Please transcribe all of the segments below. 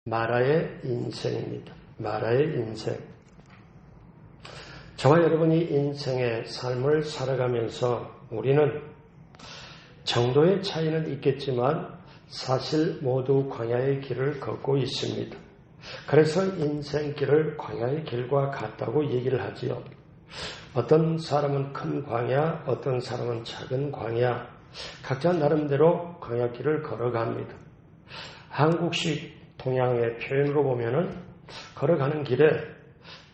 마라의 인생입니다. 마라의 인생. 저와 여러분이 인생의 삶을 살아가면서 우리는 정도의 차이는 있겠지만 사실 모두 광야의 길을 걷고 있습니다. 그래서 인생길을 광야의 길과 같다고 얘기를 하지요. 어떤 사람은 큰 광야, 어떤 사람은 작은 광야, 각자 나름대로 광야길을 걸어갑니다. 한국식 동양의 표현으로 보면은 걸어가는 길에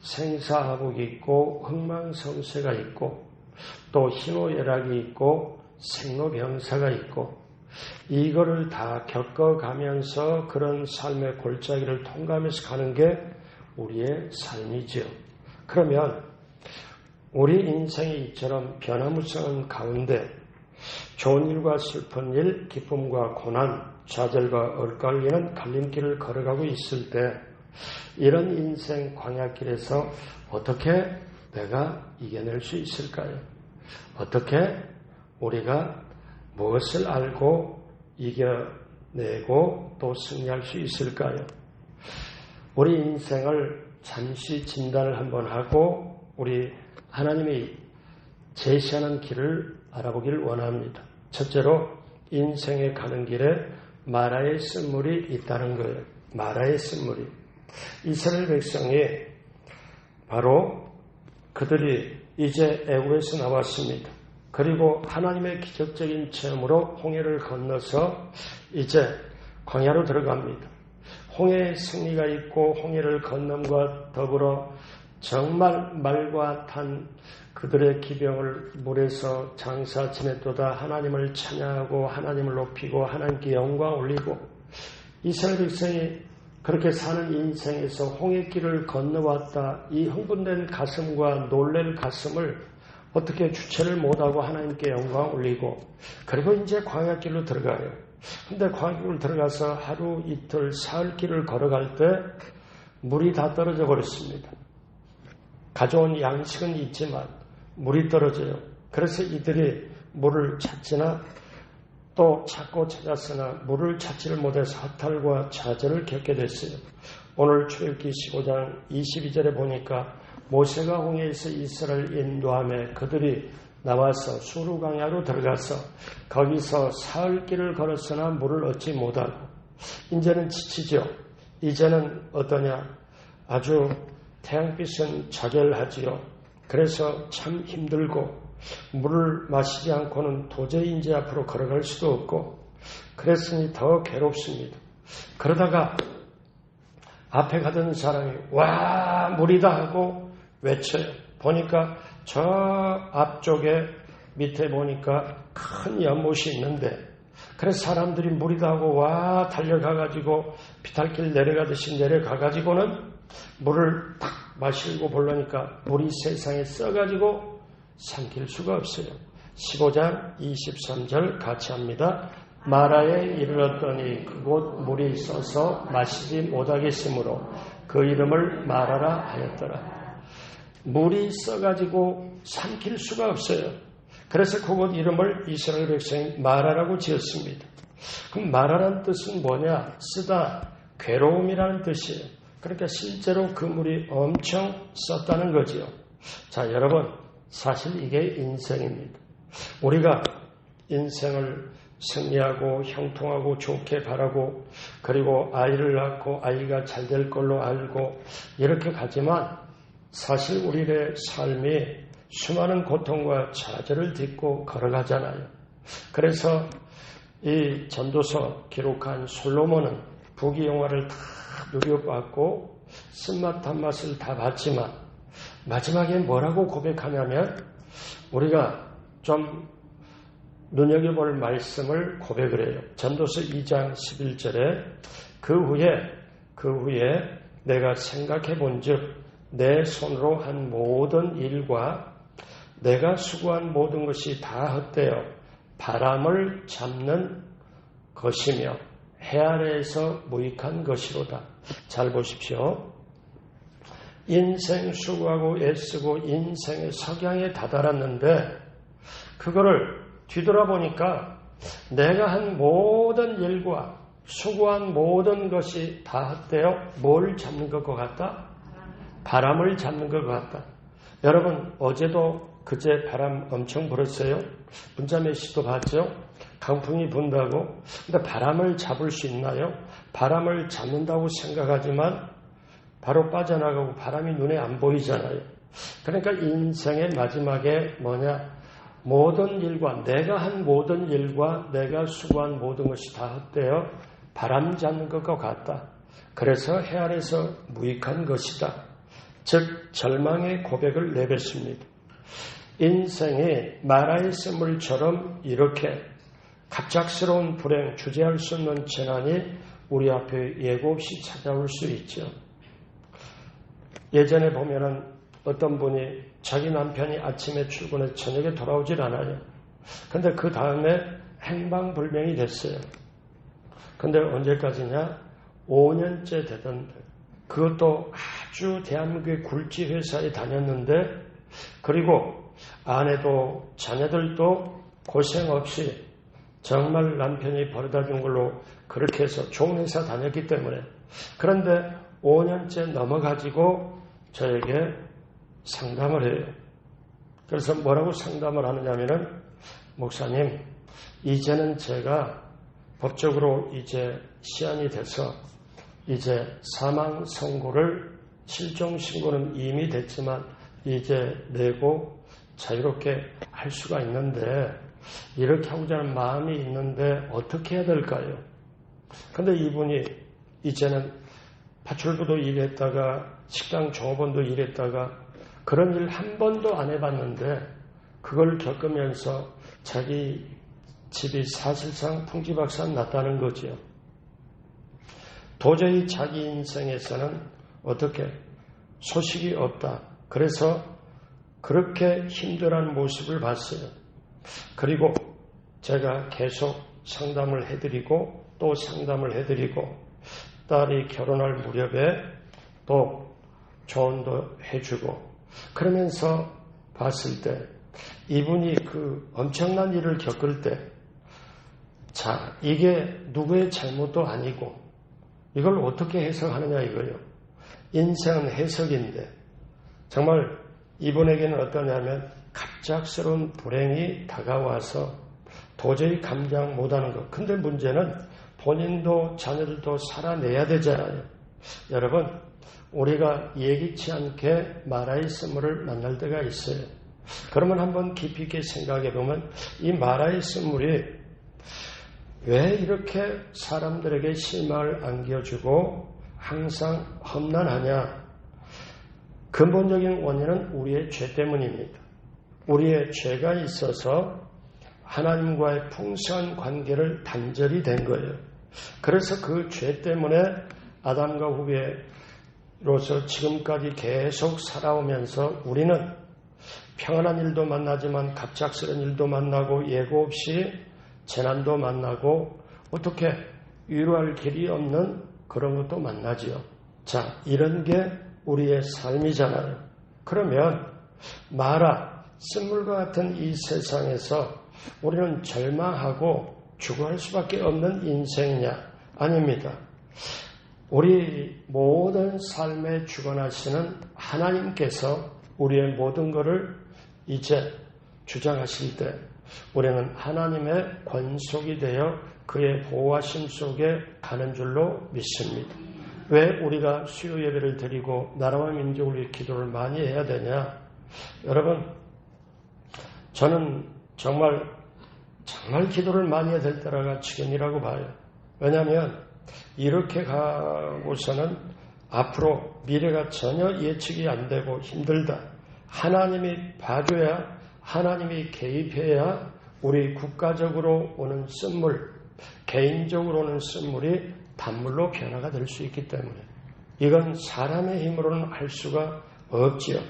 생사하복이 있고 흥망성쇠가 있고 또 희노애락이 있고 생로병사가 있고 이거를 다 겪어가면서 그런 삶의 골짜기를 통과하면서 가는 게 우리의 삶이지요. 그러면 우리 인생이 이처럼 변화무쌍한 가운데 좋은 일과 슬픈 일, 기쁨과 고난, 좌절과 엇갈리는 갈림길을 걸어가고 있을 때 이런 인생 광야길에서 어떻게 내가 이겨낼 수 있을까요? 어떻게 우리가 무엇을 알고 이겨내고 또 승리할 수 있을까요? 우리 인생을 잠시 진단을 한번 하고 우리 하나님이 제시하는 길을 알아보기를 원합니다. 첫째로 인생에 가는 길에 마라의 쓴물이 있다는 거예요. 마라의 쓴물이. 이스라엘 백성이 바로 그들이 이제 애굽에서 나왔습니다. 그리고 하나님의 기적적인 체험으로 홍해를 건너서 이제 광야로 들어갑니다. 홍해의 승리가 있고 홍해를 건nom과 더불어 정말 말과 탄 그들의 기병을 물에서 장사 지냈도다 하나님을 찬양하고 하나님을 높이고 하나님께 영광 올리고 이스라엘 백성이 그렇게 사는 인생에서 홍해길을 건너왔다. 이 흥분된 가슴과 놀랄 가슴을 어떻게 주체를 못하고 하나님께 영광 올리고 그리고 이제 광야길로 들어가요. 근데 광야길로 들어가서 하루 이틀 사흘길을 걸어갈 때 물이 다 떨어져 버렸습니다. 가져온 양식은 있지만 물이 떨어져요. 그래서 이들이 물을 찾지나 또 찾고 찾았으나 물을 찾지를 못해서 허탈과 좌절을 겪게 됐어요. 오늘 출애굽기 15장 22절에 보니까 모세가 홍해에서 이스라엘 인도함에 그들이 나와서 수르 광야로 들어가서 거기서 사흘길을 걸었으나 물을 얻지 못하고 이제는 지치죠. 이제는 어떠냐? 아주 태양빛은 자결하지요. 그래서 참 힘들고 물을 마시지 않고는 도저히 이제 앞으로 걸어갈 수도 없고 그랬으니 더 괴롭습니다. 그러다가 앞에 가던 사람이 와 물이다 하고 외쳐요. 보니까 저 앞쪽에 밑에 보니까 큰 연못이 있는데 그래서 사람들이 물이다 하고 와 달려가가지고 비탈길 내려가듯이 내려가가지고는 물을 딱 마시고 보려니까 물이 세상에 써가지고 삼킬 수가 없어요. 15장 23절 같이 합니다. 마라에 이르렀더니 그곳 물이 써서 마시지 못하겠으므로 그 이름을 마라라 하였더라. 물이 써가지고 삼킬 수가 없어요. 그래서 그곳 이름을 이스라엘 백성이 마라라고 지었습니다. 그럼 마라라는 뜻은 뭐냐? 쓰다, 괴로움이라는 뜻이에요. 그러니까 실제로 그 물이 엄청 썼다는 거지요. 자, 여러분, 사실 이게 인생입니다. 우리가 인생을 승리하고 형통하고 좋게 바라고 그리고 아이를 낳고 아이가 잘 될 걸로 알고 이렇게 가지만 사실 우리의 삶이 수많은 고통과 좌절을 딛고 걸어가잖아요. 그래서 이 전도서 기록한 솔로몬은 부귀영화를 다 누려받고 쓴맛 단맛을 다 봤지만 마지막에 뭐라고 고백하냐면 우리가 좀 눈여겨볼 말씀을 고백을 해요. 전도서 2장 11절에 그 후에 내가 생각해 본즉 내 손으로 한 모든 일과 내가 수고한 모든 것이 다 헛되어 바람을 잡는 것이며 해 아래에서 무익한 것이로다. 잘 보십시오. 인생 수고하고 애쓰고 인생의 석양에 다다랐는데 그거를 뒤돌아보니까 내가 한 모든 일과 수고한 모든 것이 다 헛되어 뭘 잡는 것과 같다? 바람을 잡는 것과 같다. 여러분 어제도 그제 바람 엄청 불었어요. 문자 메시지도 봤죠? 강풍이 분다고. 근데 바람을 잡을 수 있나요? 바람을 잡는다고 생각하지만 바로 빠져나가고 바람이 눈에 안 보이잖아요. 그러니까 인생의 마지막에 뭐냐? 모든 일과 내가 한 모든 일과 내가 수고한 모든 것이 다 헛되어 바람 잡는 것과 같다. 그래서 해 아래서 무익한 것이다. 즉 절망의 고백을 내뱉습니다. 인생이 마라의 샘물처럼 이렇게 갑작스러운 불행, 주제할 수 없는 재난이 우리 앞에 예고 없이 찾아올 수 있죠. 예전에 보면은 어떤 분이 자기 남편이 아침에 출근해서 저녁에 돌아오질 않아요. 근데 그 다음에 행방불명이 됐어요. 근데 언제까지냐? 5년째 되던데. 그것도 아주 대한민국의 굴지 회사에 다녔는데, 그리고 아내도 자녀들도 고생 없이 정말 남편이 벌어다 준 걸로 그렇게 해서 좋은 회사 다녔기 때문에. 그런데 5년째 넘어가지고 저에게 상담을 해요. 그래서 뭐라고 상담을 하느냐면은, 목사님, 이제는 제가 법적으로 이제 시한이 돼서 이제 사망 선고를, 실종 신고는 이미 됐지만 이제 내고 자유롭게 할 수가 있는데, 이렇게 하고자 하는 마음이 있는데 어떻게 해야 될까요? 근데 이분이 이제는 파출부도 일했다가 식당 종업원도 일했다가 그런 일 한 번도 안 해봤는데, 그걸 겪으면서 자기 집이 사실상 풍지박산 났다는 거죠. 도저히 자기 인생에서는 어떻게 소식이 없다. 그래서 그렇게 힘들어하는 모습을 봤어요. 그리고 제가 계속 상담을 해드리고 또 상담을 해드리고, 딸이 결혼할 무렵에 또 조언도 해주고, 그러면서 봤을 때 이분이 그 엄청난 일을 겪을 때, 자, 이게 누구의 잘못도 아니고 이걸 어떻게 해석하느냐 이거예요. 인생은 해석인데, 정말 이분에게는 어떠냐면 갑작스러운 불행이 다가와서 도저히 감당 못하는 것. 근데 문제는 본인도 자녀들도 살아내야 되잖아요. 여러분, 우리가 예기치 않게 마라의 쓴물을 만날 때가 있어요. 그러면 한번 깊이 있게 생각해 보면 이 마라의 쓴물이 왜 이렇게 사람들에게 실망을 안겨주고 항상 험난하냐? 근본적인 원인은 우리의 죄 때문입니다. 우리의 죄가 있어서 하나님과의 풍성한 관계를 단절이 된 거예요. 그래서 그 죄 때문에 아담과 후배로서 지금까지 계속 살아오면서 우리는 평안한 일도 만나지만 갑작스러운 일도 만나고 예고 없이 재난도 만나고 어떻게 위로할 길이 없는 그런 것도 만나지요. 자, 이런 게 우리의 삶이잖아요. 그러면 마라, 쓴물과 같은 이 세상에서 우리는 절망하고 죽어갈 수밖에 없는 인생이냐? 아닙니다. 우리 모든 삶에 주관하시는 하나님께서 우리의 모든 것을 이제 주장하실 때 우리는 하나님의 권속이 되어 그의 보호하심 속에 가는 줄로 믿습니다. 왜 우리가 수요 예배를 드리고 나라와 민족을 위해 기도를 많이 해야 되냐? 여러분, 저는 정말 기도를 많이 해야 될 때가 지금이라고 봐요. 왜냐하면 이렇게 가고서는 앞으로 미래가 전혀 예측이 안 되고 힘들다. 하나님이 봐줘야, 하나님이 개입해야 우리 국가적으로 오는 쓴물, 개인적으로 오는 쓴물이 단물로 변화가 될 수 있기 때문에 이건 사람의 힘으로는 할 수가 없지요.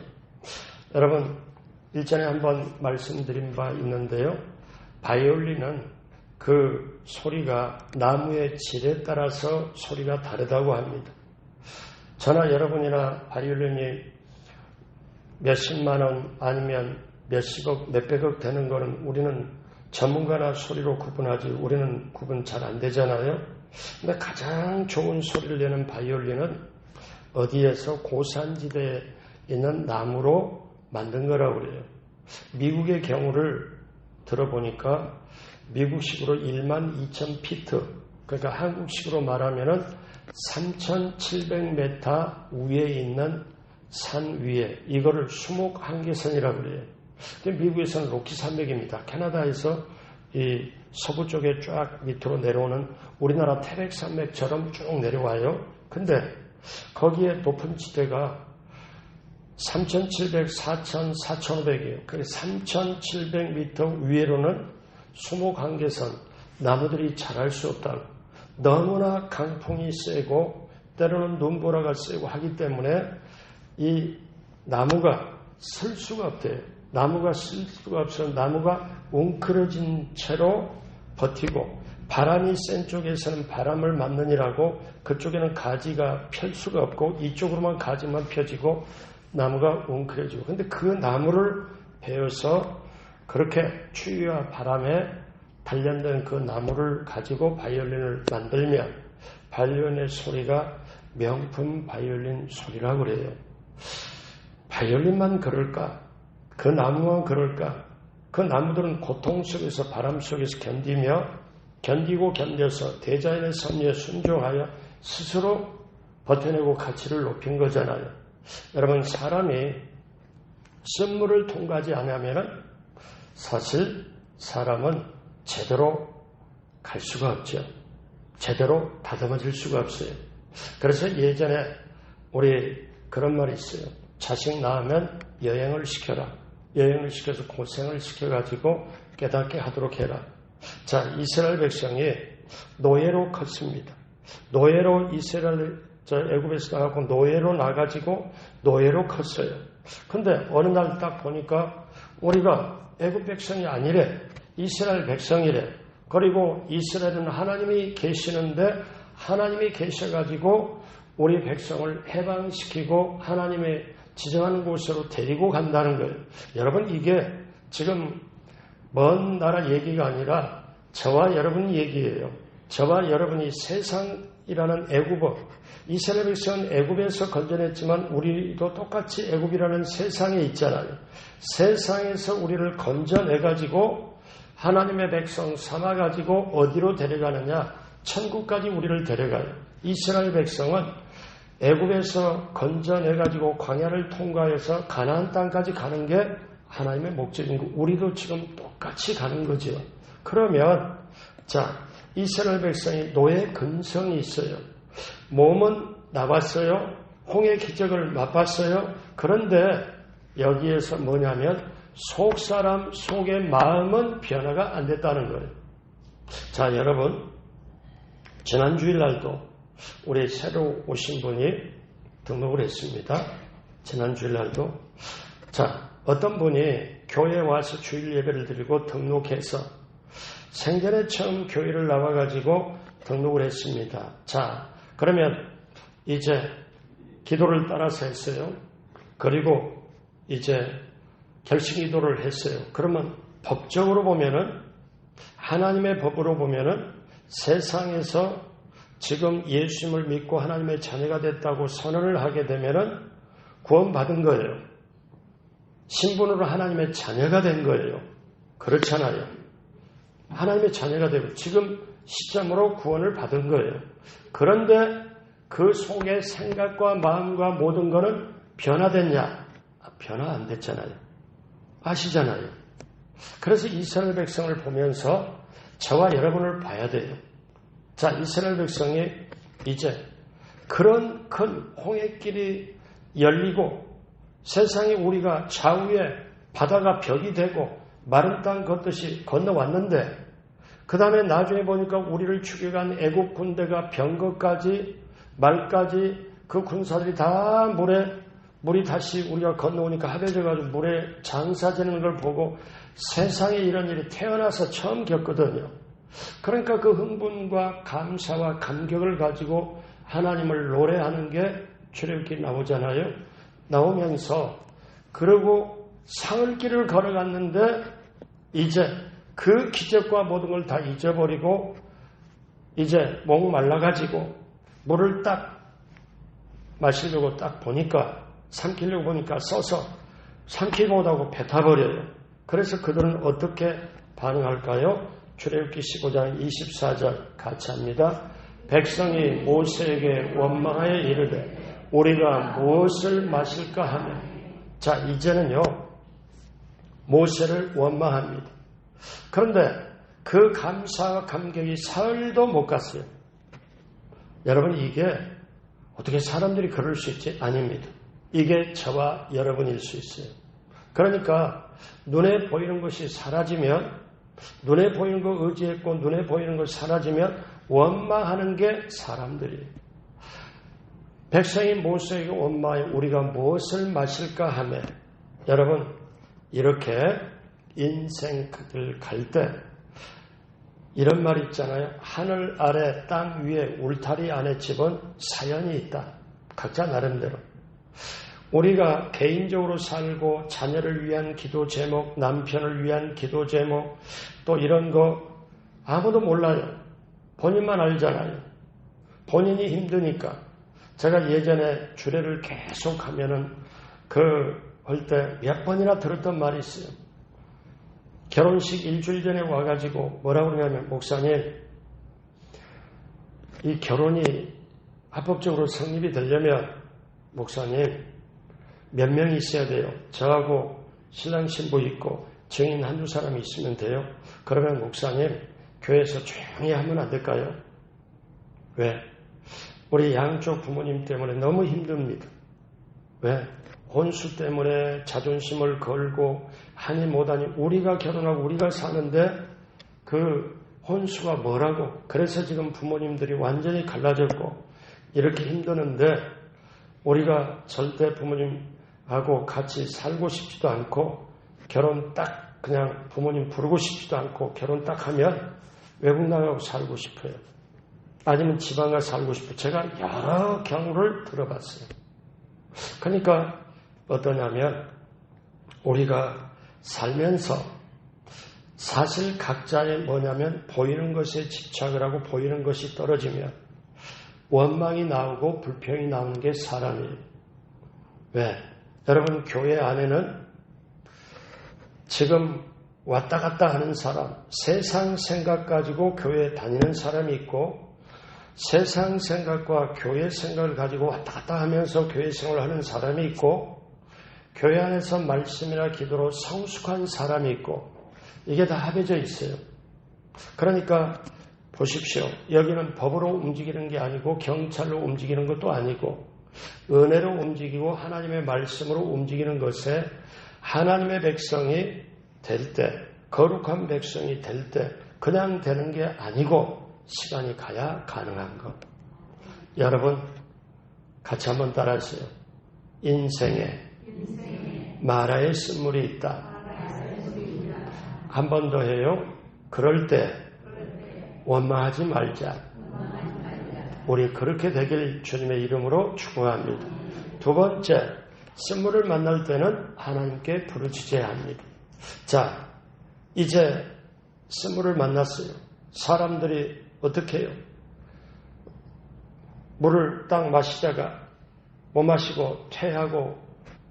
여러분, 일전에 한번 말씀드린 바 있는데요. 바이올린은 그 소리가 나무의 질에 따라서 소리가 다르다고 합니다. 저나 여러분이나 바이올린이 몇십만 원 아니면 몇십억, 몇백억 되는 거는 우리는 전문가나 소리로 구분하지 우리는 구분 잘 안 되잖아요. 근데 가장 좋은 소리를 내는 바이올린은 어디에서 고산지대에 있는 나무로 만든 거라고 그래요. 미국의 경우를 들어보니까 미국식으로 12,000피트, 그러니까 한국식으로 말하면은 3,700m 위에 있는 산 위에 이거를 수목한계선이라고 그래요. 미국에서는 로키 산맥입니다. 캐나다에서 이 서부 쪽에 쫙 밑으로 내려오는 우리나라 태백산맥처럼 쭉 내려와요. 근데 거기에 높은 지대가 3,700, 4,000, 4,500이에요. 그 3,700m 위에로는 수목한계선, 나무들이 자랄 수 없다고. 너무나 강풍이 세고 때로는 눈보라가 세고 하기 때문에 이 나무가 쓸 수가 없대요. 나무가 쓸 수가 없어서 나무가 웅크러진 채로 버티고 바람이 센 쪽에서는 바람을 맞느니라고 그쪽에는 가지가 펼 수가 없고 이쪽으로만 가지만 펴지고 나무가 웅크러지고 근데 그 나무를 베어서 그렇게 추위와 바람에 단련된 그 나무를 가지고 바이올린을 만들면 바이올린의 소리가 명품 바이올린 소리라고 그래요. 바이올린만 그럴까? 그 나무만 그럴까? 그 나무들은 고통 속에서 바람 속에서 견디고 견뎌서 대자연의 섭리에 순종하여 스스로 버텨내고 가치를 높인 거잖아요. 여러분 사람이 쓴물을 통과하지 않으면 사실 사람은 제대로 갈 수가 없죠. 제대로 다듬어질 수가 없어요. 그래서 예전에 우리 그런 말이 있어요. 자식 낳으면 여행을 시켜라. 여행을 시켜서 고생을 시켜가지고 깨닫게 하도록 해라. 자, 이스라엘 백성이 노예로 컸습니다. 노예로 애굽에서 나가고 노예로 나가지고 노예로 컸어요. 근데 어느 날 딱 보니까 우리가 애굽 백성이 아니래. 이스라엘 백성이래. 그리고 이스라엘은 하나님이 계시는데 하나님이 계셔가지고 우리 백성을 해방시키고 하나님의 지정하는 곳으로 데리고 간다는 거예요. 여러분 이게 지금 먼 나라 얘기가 아니라 저와 여러분 얘기예요. 저와 여러분이 세상이라는 애굽어 이스라엘 백성은 애굽에서 건져냈지만 우리도 똑같이 애굽이라는 세상에 있잖아요. 세상에서 우리를 건져내가지고 하나님의 백성 삼아가지고 어디로 데려가느냐? 천국까지 우리를 데려가요. 이스라엘 백성은 애굽에서 건져내가지고 광야를 통과해서 가나안 땅까지 가는 게 하나님의 목적인 거. 우리도 지금 똑같이 가는 거죠. 그러면 자 이스라엘 백성이 노예 근성이 있어요. 몸은 나왔어요. 홍해 기적을 맛봤어요. 그런데 여기에서 뭐냐면 속사람 속의 마음은 변화가 안 됐다는 거예요. 자 여러분 지난 주일날도 우리 새로 오신 분이 등록을 했습니다. 지난 주일날도 자 어떤 분이 교회에 와서 주일 예배를 드리고 등록해서 생전에 처음 교회를 나와가지고 등록을 했습니다. 자 그러면 이제 기도를 따라서 했어요. 그리고 이제 결승기도를 했어요. 그러면 법적으로 보면은 하나님의 법으로 보면은 세상에서 지금 예수님을 믿고 하나님의 자녀가 됐다고 선언을 하게 되면은 구원받은 거예요. 신분으로 하나님의 자녀가 된 거예요. 그렇잖아요. 하나님의 자녀가 되고 지금 시점으로 구원을 받은 거예요. 그런데 그 속의 생각과 마음과 모든 거는 변화됐냐? 변화 안 됐잖아요. 아시잖아요. 그래서 이스라엘 백성을 보면서 저와 여러분을 봐야 돼요. 자, 이스라엘 백성이 이제 그런 큰 홍해길이 열리고 세상에 우리가 좌우에 바다가 벽이 되고 마른 땅 걷듯이 건너왔는데 그 다음에 나중에 보니까 우리를 죽여간 애국 군대가 병거까지 말까지 그 군사들이 다 물이 다시 우리가 건너오니까 합해져가지고 물에 장사되는 걸 보고 세상에 이런 일이 태어나서 처음 겪거든요. 그러니까 그 흥분과 감사와 감격을 가지고 하나님을 노래하는 게 출애굽기 나오잖아요. 나오면서 그러고 사흘길을 걸어갔는데 이제 그 기적과 모든 걸 다 잊어버리고 이제 목 말라가지고 물을 딱 마시려고 딱 보니까, 삼키려고 보니까 써서 삼키고 못하고 뱉어버려요. 그래서 그들은 어떻게 반응할까요? 출애굽기 15장 24절 같이 합니다. 백성이 모세에게 원망하여 이르되 우리가 무엇을 마실까 하며. 자, 이제는요 모세를 원망합니다. 그런데 그 감사와 감격이 사흘도 못 갔어요. 여러분, 이게 어떻게 사람들이 그럴 수 있지? 아닙니다. 이게 저와 여러분일 수 있어요. 그러니까 눈에 보이는 것이 사라지면, 눈에 보이는 거 의지했고 눈에 보이는 것 사라지면 원망하는 게 사람들이에요. 백성이 모세에게 원망하여 우리가 무엇을 마실까 하며. 여러분, 이렇게 인생을 갈 때 이런 말 있잖아요. 하늘 아래 땅 위에 울타리 안에 집은 사연이 있다. 각자 나름대로. 우리가 개인적으로 살고 자녀를 위한 기도 제목, 남편을 위한 기도 제목, 또 이런 거 아무도 몰라요. 본인만 알잖아요. 본인이 힘드니까. 제가 예전에 주례를 계속 하면은 할 때 몇 번이나 들었던 말이 있어요. 결혼식 일주일 전에 와가지고 뭐라고 그러냐면, 목사님, 이 결혼이 합법적으로 성립이 되려면 목사님 몇 명이 있어야 돼요. 저하고 신랑 신부 있고 증인 한두 사람이 있으면 돼요. 그러면 목사님 교회에서 조용히 하면 안 될까요? 왜? 우리 양쪽 부모님 때문에 너무 힘듭니다. 왜? 혼수 때문에 자존심을 걸고 하니 못하니 우리가 결혼하고 우리가 사는데 그 혼수가 뭐라고. 그래서 지금 부모님들이 완전히 갈라졌고 이렇게 힘드는데 우리가 절대 부모님하고 같이 살고 싶지도 않고 결혼 딱 그냥 부모님 부르고 싶지도 않고 결혼 딱 하면 외국 나가고 살고 싶어요. 아니면 지방 가서 살고 싶어요. 제가 여러 경우를 들어봤어요. 그러니까 어떠냐면 우리가 살면서 사실 각자의 뭐냐면 보이는 것에 집착을 하고 보이는 것이 떨어지면 원망이 나오고 불평이 나오는 게 사람이에요. 왜? 여러분, 교회 안에는 지금 왔다 갔다 하는 사람, 세상 생각 가지고 교회에 다니는 사람이 있고 세상 생각과 교회 생각을 가지고 왔다 갔다 하면서 교회 생활을 하는 사람이 있고 교회 안에서 말씀이나 기도로 성숙한 사람이 있고 이게 다 합해져 있어요. 그러니까 보십시오. 여기는 법으로 움직이는 게 아니고 경찰로 움직이는 것도 아니고 은혜로 움직이고 하나님의 말씀으로 움직이는 것에 하나님의 백성이 될 때, 거룩한 백성이 될 때 그냥 되는 게 아니고 시간이 가야 가능한 것. 여러분 같이 한번 따라하세요. 인생에 마라의 쓴물이 있다. 한 번 더 해요. 그럴 때 원망하지 말자. 우리 그렇게 되길 주님의 이름으로 축원합니다. 두 번째, 쓴물을 만날 때는 하나님께 부르짖어야 합니다. 자, 이제 쓴물을 만났어요. 사람들이 어떻게 해요? 물을 딱 마시다가 못 마시고 퇴하고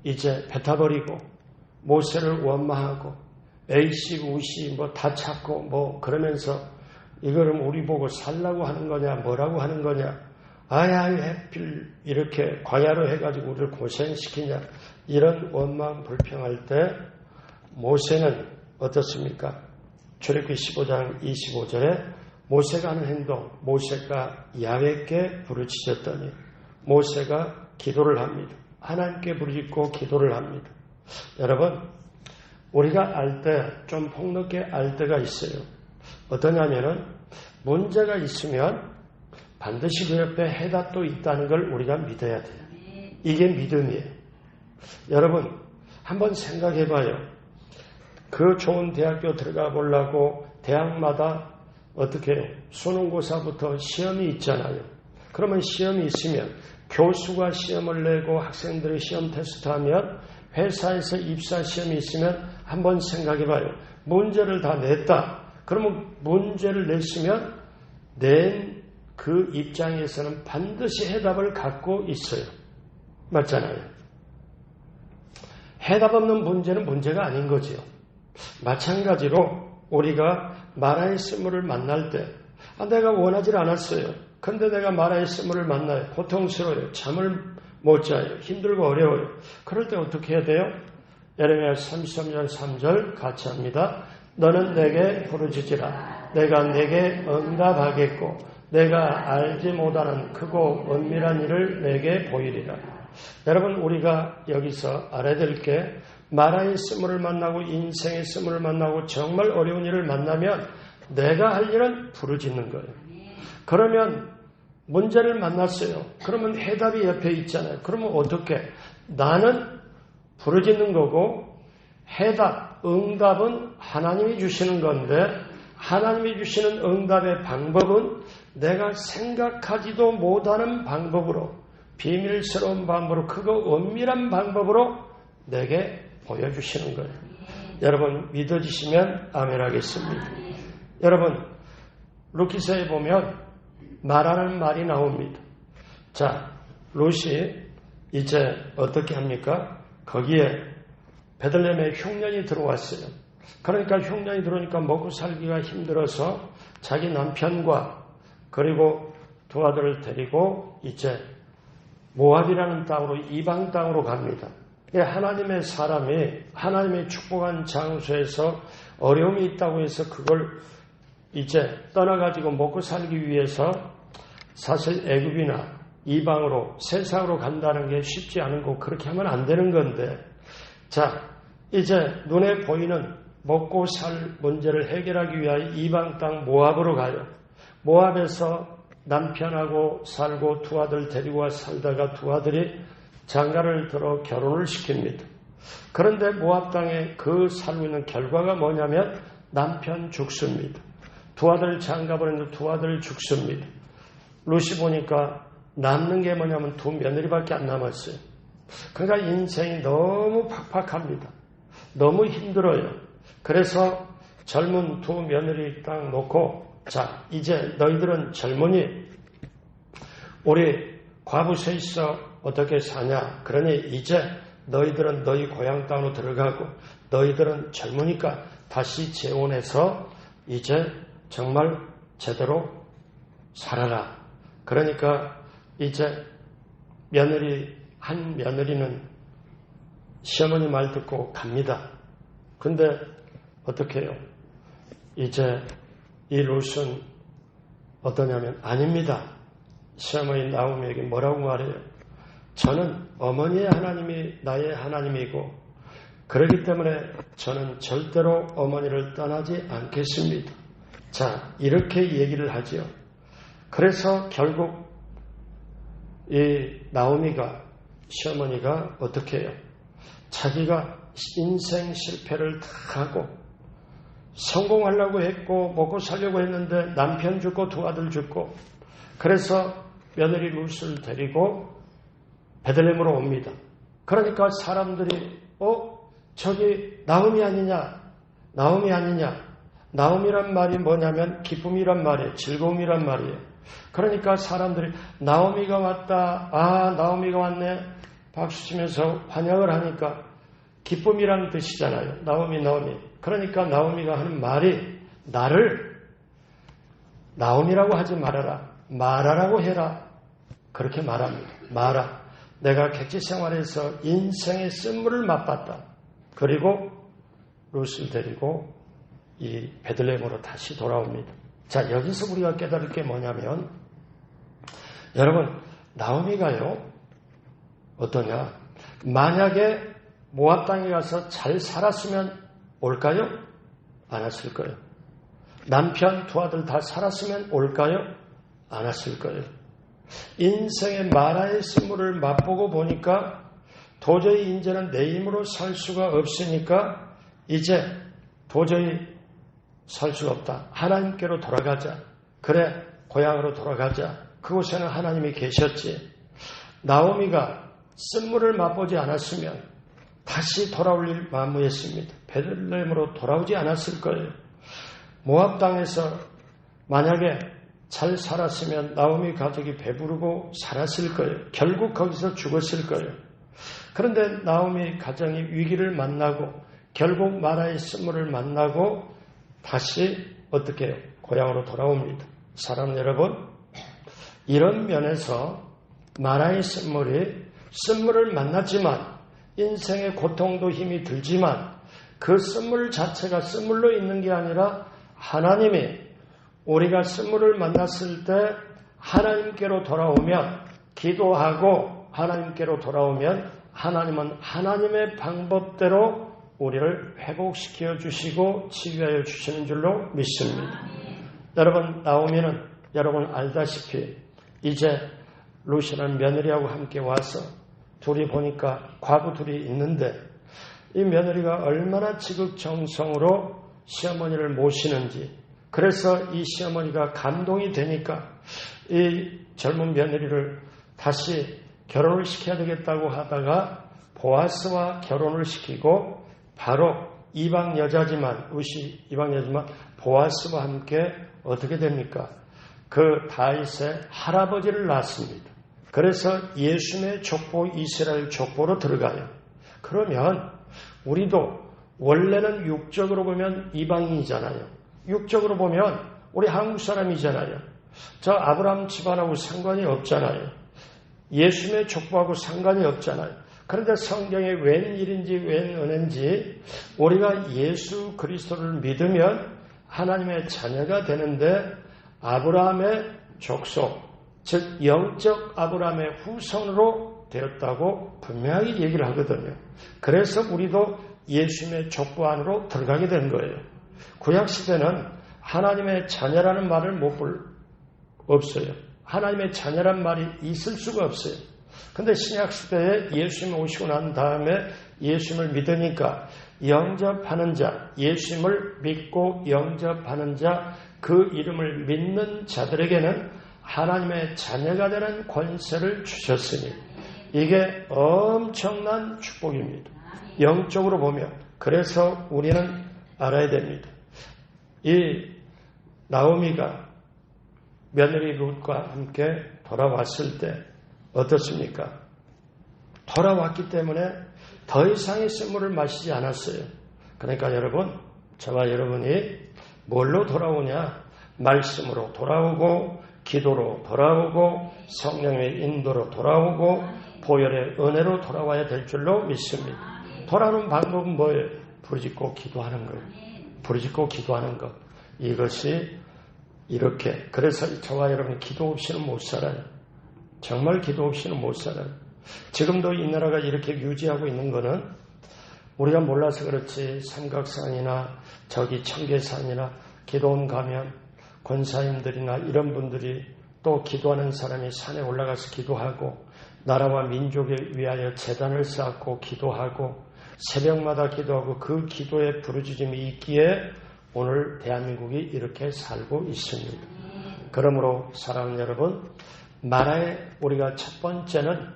이제 뱉어버리고 모세를 원망하고 A씨, U씨 뭐 다 찾고 뭐 그러면서 이거를 우리 보고 살라고 하는 거냐 뭐라고 하는 거냐, 아야 해필 이렇게 광야로 해가지고 우리를 고생시키냐, 이런 원망 불평할 때 모세는 어떻습니까? 출애굽기 15장 25절에 모세가 하는 행동, 모세가 야훼께 부르짖었더니 모세가 기도를 합니다. 하나님께 부르짖고 기도를 합니다. 여러분, 우리가 알 때 좀 폭넓게 알 때가 있어요. 어떠냐면은 문제가 있으면 반드시 그 옆에 해답도 있다는 걸 우리가 믿어야 돼요. 이게 믿음이에요. 여러분 한번 생각해 봐요. 그 좋은 대학교 들어가 보려고 대학마다 어떻게 해요? 수능고사부터 시험이 있잖아요. 그러면 시험이 있으면 교수가 시험을 내고 학생들이 시험 테스트하면 회사에서 입사 시험이 있으면 한번 생각해 봐요. 문제를 다 냈다. 그러면 문제를 냈으면 낸 그 입장에서는 반드시 해답을 갖고 있어요. 맞잖아요. 해답 없는 문제는 문제가 아닌 거지요. 마찬가지로 우리가 마라의 스물을 만날 때 내가 원하지 않았어요. 근데 내가 마라의 스물을 만나요. 고통스러워요. 잠을 못 자요. 힘들고 어려워요. 그럴 때 어떻게 해야 돼요? 예레미야 33장 3절 같이 합니다. 너는 내게 부르짖으라. 내가 내게 응답하겠고 내가 알지 못하는 크고 은밀한 일을 내게 보이리라. 여러분, 우리가 여기서 알아야 될 게 마라의 스물을 만나고 인생의 스물을 만나고 정말 어려운 일을 만나면 내가 할 일은 부르짖는 거예요. 그러면 문제를 만났어요. 그러면 해답이 옆에 있잖아요. 그러면 어떻게? 나는 부르짖는 거고 해답, 응답은 하나님이 주시는 건데 하나님이 주시는 응답의 방법은 내가 생각하지도 못하는 방법으로 비밀스러운 방법으로 크고 은밀한 방법으로 내게 보여주시는 거예요. 여러분 믿어지시면 아멘 하겠습니다. 여러분 루키서에 보면 말하는 말이 나옵니다. 자, 롯이 이제 어떻게 합니까? 거기에 베들레헴에 흉년이 들어왔어요. 그러니까 흉년이 들어오니까 먹고 살기가 힘들어서 자기 남편과 그리고 두 아들을 데리고 이제 모압이라는 땅으로 이방 땅으로 갑니다. 하나님의 사람이 하나님의 축복한 장소에서 어려움이 있다고 해서 그걸 이제 떠나가지고 먹고 살기 위해서 사실 애굽이나 이방으로 세상으로 간다는 게 쉽지 않은 거 그렇게 하면 안 되는 건데 자 이제 눈에 보이는 먹고 살 문제를 해결하기 위하여 이방 땅 모압으로 가요. 모압에서 남편하고 살고 두 아들 데리고 와 살다가 두 아들이 장가를 들어 결혼을 시킵니다. 그런데 모압 땅에 그 살고 있는 결과가 뭐냐면 남편 죽습니다. 두 아들 장가버렸는데 두 아들 죽습니다. 롯이 보니까 남는 게 뭐냐면 두 며느리밖에 안 남았어요. 그러니까 인생이 너무 팍팍합니다. 너무 힘들어요. 그래서 젊은 두 며느리 딱 놓고 자 이제 너희들은 젊으니 우리 과부 셋이서 어떻게 사냐. 그러니 이제 너희들은 너희 고향 땅으로 들어가고 너희들은 젊으니까 다시 재혼해서 이제 정말 제대로 살아라. 그러니까 이제 며느리 한 며느리는 시어머니 말 듣고 갑니다. 근데 어떻게 해요? 이제 이 롯은 어떠냐면 아닙니다. 시어머니 나오미에게 뭐라고 말해요? 저는 어머니의 하나님이 나의 하나님이고 그렇기 때문에 저는 절대로 어머니를 떠나지 않겠습니다. 자, 이렇게 얘기를 하죠. 그래서 결국 이 나오미가 시어머니가 어떻게 해요? 자기가 인생 실패를 다 하고 성공하려고 했고 먹고 살려고 했는데 남편 죽고 두 아들 죽고 그래서 며느리 룻을 데리고 베들레헴으로 옵니다. 그러니까 사람들이 저기 나오미 아니냐 나오미 아니냐 나오미란 말이 뭐냐면 기쁨이란 말이에요. 즐거움이란 말이에요. 그러니까 사람들이 나오미가 왔다. 아 나오미가 왔네. 박수치면서 환영을 하니까 기쁨이라는 뜻이잖아요. 나오미. 그러니까 나오미가 하는 말이 나를 나오미라고 하지 말아라. 마라라고 해라. 그렇게 말합니다. 마라. 내가 객지 생활에서 인생의 쓴물을 맛봤다. 그리고 룻을 데리고 이 베들레헴으로 다시 돌아옵니다. 자, 여기서 우리가 깨달을 게 뭐냐면 여러분 나오미가요 어떠냐? 만약에 모압 땅에 가서 잘 살았으면 올까요? 안 왔을 거예요. 남편 두 아들 다 살았으면 올까요? 안 왔을 거예요. 인생의 마라의 쓴물을 맛보고 보니까 도저히 이제는 내 힘으로 살 수가 없으니까 이제 도저히 살 수가 없다. 하나님께로 돌아가자. 그래, 고향으로 돌아가자. 그곳에는 하나님이 계셨지. 나오미가 쓴물을 맛보지 않았으면 다시 돌아올 일 만무했습니다. 베들레헴으로 돌아오지 않았을 거예요. 모압 땅에서 만약에 잘 살았으면 나오미 가족이 배부르고 살았을 거예요. 결국 거기서 죽었을 거예요. 그런데 나오미 가정이 위기를 만나고 결국 마라의 쓴물을 만나고 다시 어떻게 해요? 고향으로 돌아옵니다. 사랑 여러분, 이런 면에서 마라의 쓴물을 만났지만 인생의 고통도 힘이 들지만 그 쓴물 자체가 쓴물로 있는 게 아니라 하나님이 우리가 쓴물을 만났을 때 하나님께로 돌아오면, 기도하고 하나님께로 돌아오면 하나님은 하나님의 방법대로 우리를 회복시켜 주시고 치유하여 주시는 줄로 믿습니다. 여러분, 나오미는 여러분 알다시피 이제 루시라는 며느리하고 함께 와서 둘이 보니까 과부 둘이 있는데 이 며느리가 얼마나 지극정성으로 시어머니를 모시는지, 그래서 이 시어머니가 감동이 되니까 이 젊은 며느리를 다시 결혼을 시켜야 되겠다고 하다가 보아스와 결혼을 시키고 바로 이방 여자지만 보아스와 함께 어떻게 됩니까? 그 다윗의 할아버지를 낳습니다. 그래서 예수님의 족보, 이스라엘 족보로 들어가요. 그러면 우리도 원래는 육적으로 보면 이방인이잖아요. 육적으로 보면 우리 한국 사람이잖아요. 저 아브라함 집안하고 상관이 없잖아요. 예수님의 족보하고 상관이 없잖아요. 그런데 성경에 웬일인지 웬 은혜인지 우리가 예수 그리스도를 믿으면 하나님의 자녀가 되는데 아브라함의 족속, 즉 영적 아브라함의 후손으로 되었다고 분명하게 얘기를 하거든요. 그래서 우리도 예수님의 족보 안으로 들어가게 된 거예요. 구약시대는 하나님의 자녀라는 말을 없어요. 하나님의 자녀란 말이 있을 수가 없어요. 근데 신약시대에 예수님이 오시고 난 다음에 예수님을 믿으니까 영접하는 자, 예수님을 믿고 영접하는 자, 그 이름을 믿는 자들에게는 하나님의 자녀가 되는 권세를 주셨으니 이게 엄청난 축복입니다. 영적으로 보면. 그래서 우리는 알아야 됩니다. 이 나오미가 며느리 룻과 함께 돌아왔을 때 어떻습니까? 돌아왔기 때문에 더 이상의 쓴물을 마시지 않았어요. 그러니까 여러분, 저와 여러분이 뭘로 돌아오냐? 말씀으로 돌아오고, 기도로 돌아오고, 성령의 인도로 돌아오고, 보혈의 은혜로 돌아와야 될 줄로 믿습니다. 돌아오는 방법은 뭐예요? 부르짖고 기도하는 거예요. 부르짖고 기도하는 것. 이것이 이렇게. 그래서 저와 여러분이 기도 없이는 못 살아요. 정말 기도 없이는 못 살아요. 지금도 이 나라가 이렇게 유지하고 있는 거는 우리가 몰라서 그렇지, 삼각산이나 저기 청계산이나 기도원 가면 권사님들이나 이런 분들이 또 기도하는 사람이 산에 올라가서 기도하고 나라와 민족에 위하여 제단을 쌓고 기도하고 새벽마다 기도하고 그 기도의 부르짖음이 있기에 오늘 대한민국이 이렇게 살고 있습니다. 그러므로 사랑하는 여러분, 우리가 첫 번째는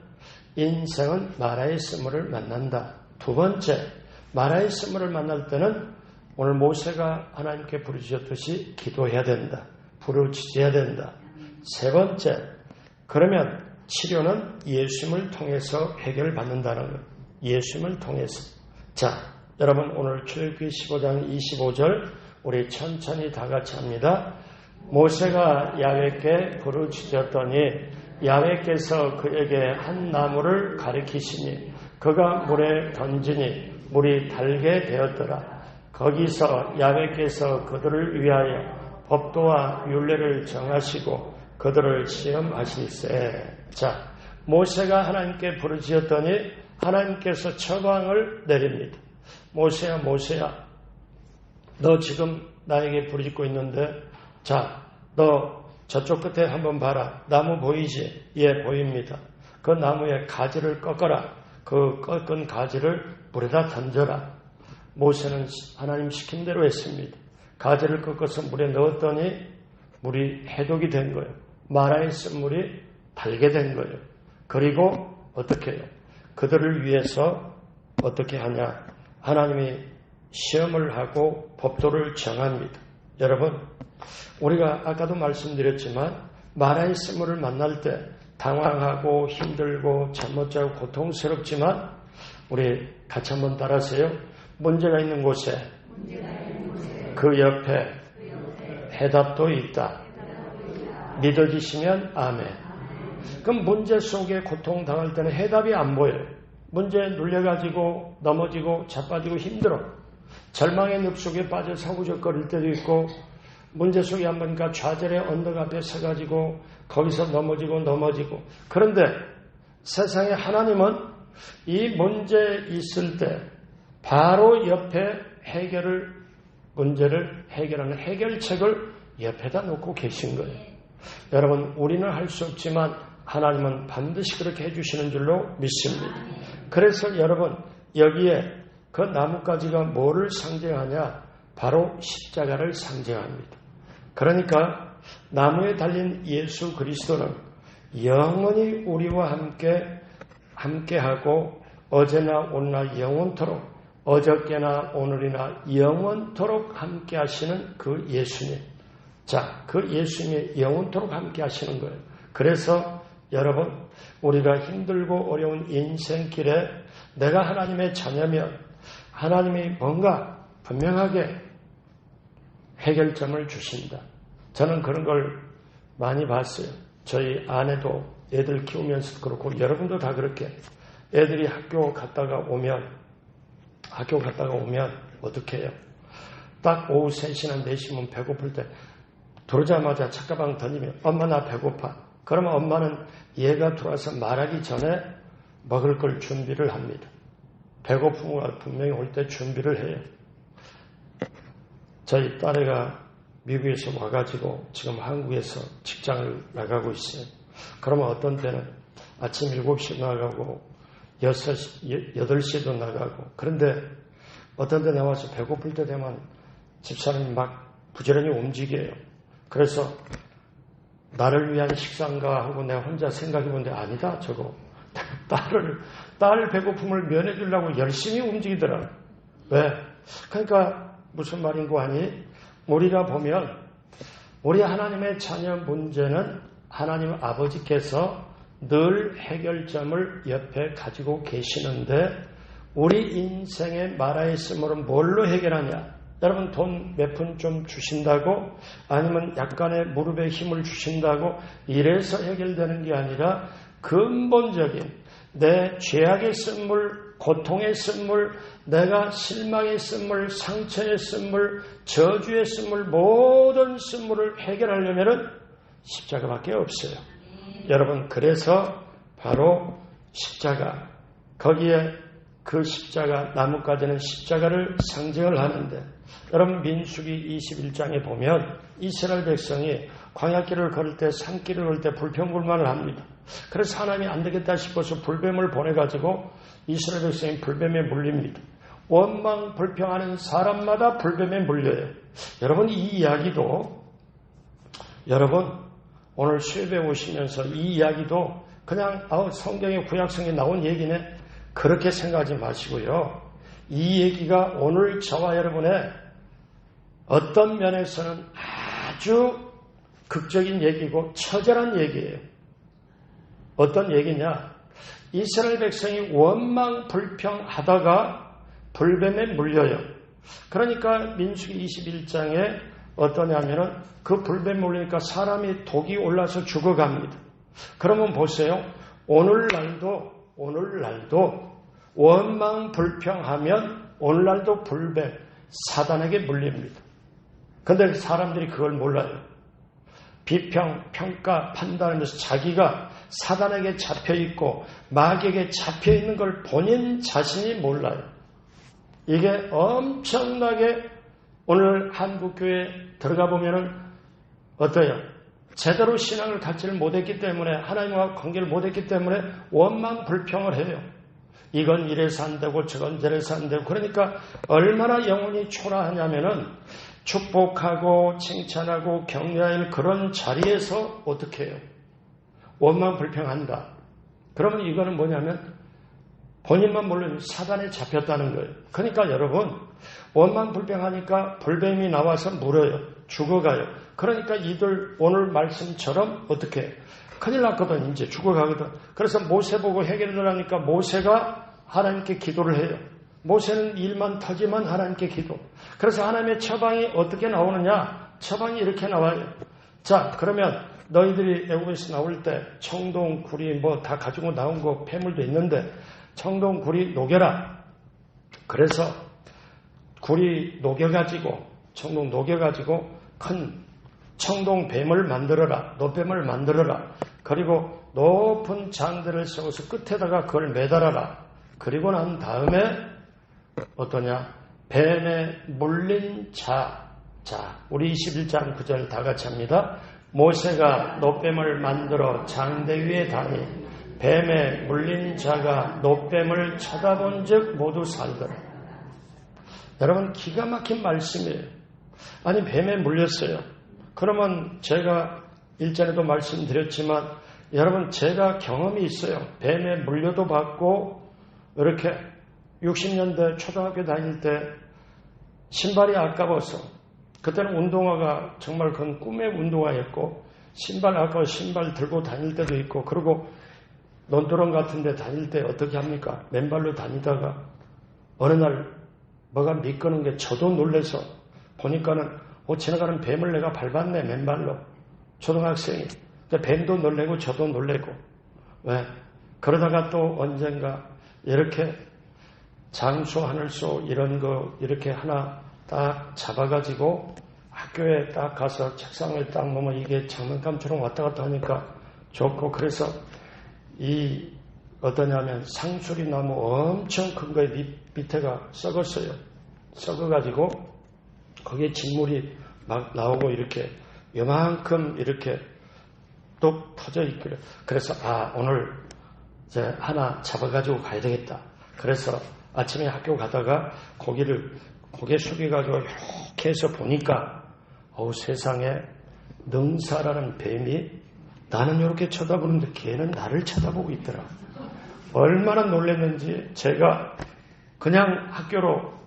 인생은 마라의 쓴물을 만난다. 두 번째, 마라의 쓴물을 만날 때는 오늘 모세가 하나님께 부르짖었듯이 기도해야 된다. 부르짖어야 된다. 세 번째, 그러면 치료는 예수님을 통해서 해결받는다는 것. 예수님을 통해서. 자, 여러분 오늘 출애굽기 15장 25절 우리 천천히 다 같이 합니다. 모세가 야훼께 부르짖었더니 야훼께서 그에게 한 나무를 가리키시니 그가 물에 던지니 물이 달게 되었더라. 거기서 야훼께서 그들을 위하여 법도와 율례를 정하시고 그들을 시험하실세. 자, 모세가 하나님께 부르짖었더니 하나님께서 처방을 내립니다. 모세야, 모세야, 너 지금 나에게 부르짖고 있는데, 자, 너 저쪽 끝에 한번 봐라. 나무 보이지? 예, 보입니다. 그 나무의 가지를 꺾어라. 그 꺾은 가지를 물에다 던져라. 모세는 하나님 시킨 대로 했습니다. 가지를 꺾어서 물에 넣었더니 물이 해독이 된 거예요. 마라의 쓴물이 달게 된 거예요. 그리고 어떻게 해요? 그들을 위해서 어떻게 하냐? 하나님이 시험을 하고 법도를 정합니다. 여러분, 우리가 아까도 말씀드렸지만 마라의 스물을 만날 때 당황하고 힘들고 잠 못 자고 고통스럽지만 우리 같이 한번 따라하세요. 문제가 있는 곳에 그 옆에 해답도 있다. 믿어지시면 아멘. 그럼 문제 속에 고통당할 때는 해답이 안 보여요. 문제에 눌려가지고 넘어지고 자빠지고 힘들어. 절망의 늪속에 빠져 사구적거릴 때도 있고 문제 속에 한 번가 좌절의 언덕 앞에 서가지고 거기서 넘어지고 그런데 세상에 하나님은 이 문제 있을 때 바로 옆에 문제를 해결하는 해결책을 옆에다 놓고 계신 거예요. 여러분, 우리는 할 수 없지만 하나님은 반드시 그렇게 해주시는 줄로 믿습니다. 그래서 여러분, 여기에 그 나뭇가지가 뭐를 상징하냐? 바로 십자가를 상징합니다. 그러니까 나무에 달린 예수 그리스도는 영원히 우리와 함께하고 어제나 오늘나 영원토록, 어저께나 오늘이나 영원토록 함께하시는 그 예수님. 자, 그 예수님이 영원토록 함께하시는 거예요. 그래서 여러분, 우리가 힘들고 어려운 인생길에 내가 하나님의 자녀면 하나님이 뭔가 분명하게 해결점을 주신다. 저는 그런 걸 많이 봤어요. 저희 아내도 애들 키우면서도 그렇고 여러분도 다 그렇게 애들이 학교 갔다가 오면 어떻게 해요? 딱 오후 3시나 4시면 배고플 때 들어오자마자 책가방 던지면 엄마 나 배고파. 그러면 엄마는 얘가 들어와서 말하기 전에 먹을 걸 준비를 합니다. 배고픔이 분명히 올 때 준비를 해요. 저희 딸애가 미국에서 와가지고 지금 한국에서 직장을 나가고 있어요. 그러면 어떤 때는 아침 7시 나가고 8시도 나가고 그런데 어떤 때 나와서 배고플 때 되면 집사람이 막 부지런히 움직여요. 그래서 나를 위한 식사인가 하고 내가 혼자 생각해보는데 아니다 저거. 딸 배고픔을 면해주려고 열심히 움직이더라. 왜? 그러니까 무슨 말인고 하니 우리가 보면 우리 하나님의 자녀 문제는 하나님 아버지께서 늘 해결점을 옆에 가지고 계시는데 우리 인생의 마라의 스물은 뭘로 해결하냐? 여러분 돈 몇 푼 좀 주신다고 아니면 약간의 무릎에 힘을 주신다고 이래서 해결되는 게 아니라 근본적인 내 죄악의 쓴물, 고통의 쓴물, 내가 실망의 쓴물, 상처의 쓴물, 저주의 쓴물, 모든 쓴물을 해결하려면 십자가밖에 없어요. 여러분 그래서 바로 십자가, 거기에 그 십자가, 나뭇가지는 십자가를 상징을 하는데 여러분 민수기 21장에 보면 이스라엘 백성이 광야길을 걸을 때 산길을 걸을 때 불평불만을 합니다. 그래서 하나님이 안 되겠다 싶어서 불뱀을 보내가지고 이스라엘 백성이 불뱀에 물립니다. 원망 불평하는 사람마다 불뱀에 물려요. 여러분 이 이야기도 여러분 오늘 수업에 오시면서 이 이야기도 그냥 성경에 구약성경에 나온 얘기네 그렇게 생각하지 마시고요. 이 얘기가 오늘 저와 여러분의 어떤 면에서는 아주 극적인 얘기고 처절한 얘기예요. 어떤 얘기냐? 이스라엘 백성이 원망 불평하다가 불뱀에 물려요. 그러니까 민수기 21장에 어떠냐면은 그 불뱀에 물리니까 사람이 독이 올라서 죽어갑니다. 그러면 보세요. 오늘날도 원망 불평하면 오늘날도 불뱀 사단에게 물립니다. 그런데 사람들이 그걸 몰라요. 비평, 평가, 판단하면서 자기가 사단에게 잡혀있고 마귀에게 잡혀있는 걸 본인 자신이 몰라요. 이게 엄청나게 오늘 한국교회에 들어가 보면은 어때요? 제대로 신앙을 갖지를 못했기 때문에 하나님과 관계를 못했기 때문에 원망 불평을 해요. 이건 이래서 안 되고 저건 저래서 안 되고 그러니까 얼마나 영혼이 초라하냐면은 축복하고 칭찬하고 격려할 그런 자리에서 어떻게 해요? 원망 불평한다. 그러면 이거는 뭐냐면 본인만 모르는 사단에 잡혔다는 거예요. 그러니까 여러분 원망 불평하니까 불뱀이 나와서 물어요. 죽어가요. 그러니까 이들 오늘 말씀처럼 어떻게 큰일 났거든. 이제 죽어가거든. 그래서 모세 보고 해결을 하니까 모세가 하나님께 기도를 해요. 모세는 일만 터지면 하나님께 기도. 그래서 하나님의 처방이 어떻게 나오느냐? 처방이 이렇게 나와요. 자, 그러면 너희들이 애굽에서 나올 때 청동, 구리 뭐 다 가지고 나온 거 폐물도 있는데 청동, 구리 녹여라. 그래서 구리 녹여가지고 청동 녹여가지고 큰 청동 뱀을 만들어라. 노뱀을 만들어라. 그리고 높은 장대를 세워서 끝에다가 그걸 매달아라. 그리고 난 다음에 어떠냐? 뱀에 물린 자, 우리 21장 9절 다 같이 합니다. 모세가 노뱀을 만들어 장대 위에 다니 뱀에 물린 자가 노뱀을 쳐다본 즉 모두 살더라. 여러분 기가 막힌 말씀이에요. 아니 뱀에 물렸어요. 그러면 제가 일전에도 말씀드렸지만 여러분 제가 경험이 있어요. 뱀에 물려도 받고 이렇게 60년대 초등학교 다닐 때 신발이 아까워서 그때는 운동화가 정말 그건 꿈의 운동화였고 신발 아까워서 신발 들고 다닐 때도 있고 그리고 논두렁 같은 데 다닐 때 어떻게 합니까? 맨발로 다니다가 어느 날 뭐가 미끄는 게 저도 놀래서 보니까는 지나가는 뱀을 내가 밟았네 맨발로. 초등학생이. 뱀도 놀래고 저도 놀래고. 왜? 그러다가 또 언젠가 이렇게 장수 하늘소 이런 거 이렇게 하나 딱 잡아가지고 학교에 딱 가서 책상을 딱 놓으면 이게 장난감처럼 왔다 갔다 하니까 좋고 그래서 이 어떠냐면 상수리 나무 엄청 큰 거에 밑에가 썩었어요. 썩어가지고 거기에 진물이 막 나오고 이렇게 요만큼 이렇게 뚝 터져 있고요. 그래서 오늘 이제 하나 잡아가지고 가야 되겠다. 그래서 아침에 학교 가다가 고개 숙여가지고 이렇게 해서 보니까 세상에 능사라는 뱀이 나는 이렇게 쳐다보는데 걔는 나를 쳐다보고 있더라. 얼마나 놀랐는지 제가 그냥 학교로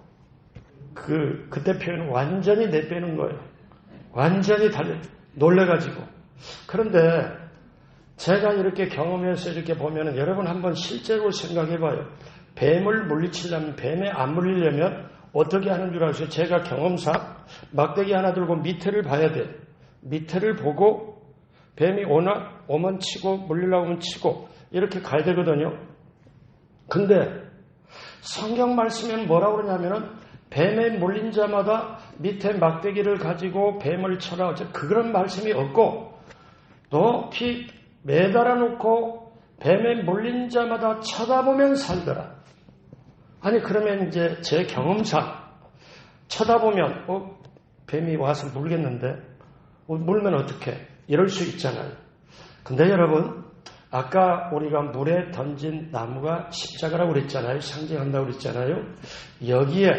그때 표현은 완전히 내빼는 거예요. 완전히 놀래가지고. 그런데 제가 이렇게 경험해서 이렇게 보면은 여러분 한번 실제로 생각해봐요. 뱀을 물리치려면, 뱀에 안 물리려면 어떻게 하는 줄 아세요? 제가 경험상 막대기 하나 들고 밑에를 봐야 돼. 밑에를 보고 뱀이 오면 치고 물리려고 하면 치고 이렇게 가야 되거든요. 근데 성경 말씀에는 뭐라고 그러냐면은 뱀에 물린 자마다 밑에 막대기를 가지고 뱀을 쳐라. 그런 말씀이 없고 높이 매달아 놓고 뱀에 물린 자마다 쳐다보면 살더라. 아니 그러면 이제 제 경험상 쳐다보면 뱀이 와서 물겠는데 물면 어떡해? 이럴 수 있잖아요. 근데 여러분 아까 우리가 물에 던진 나무가 십자가라고 그랬잖아요. 상징한다고 그랬잖아요. 여기에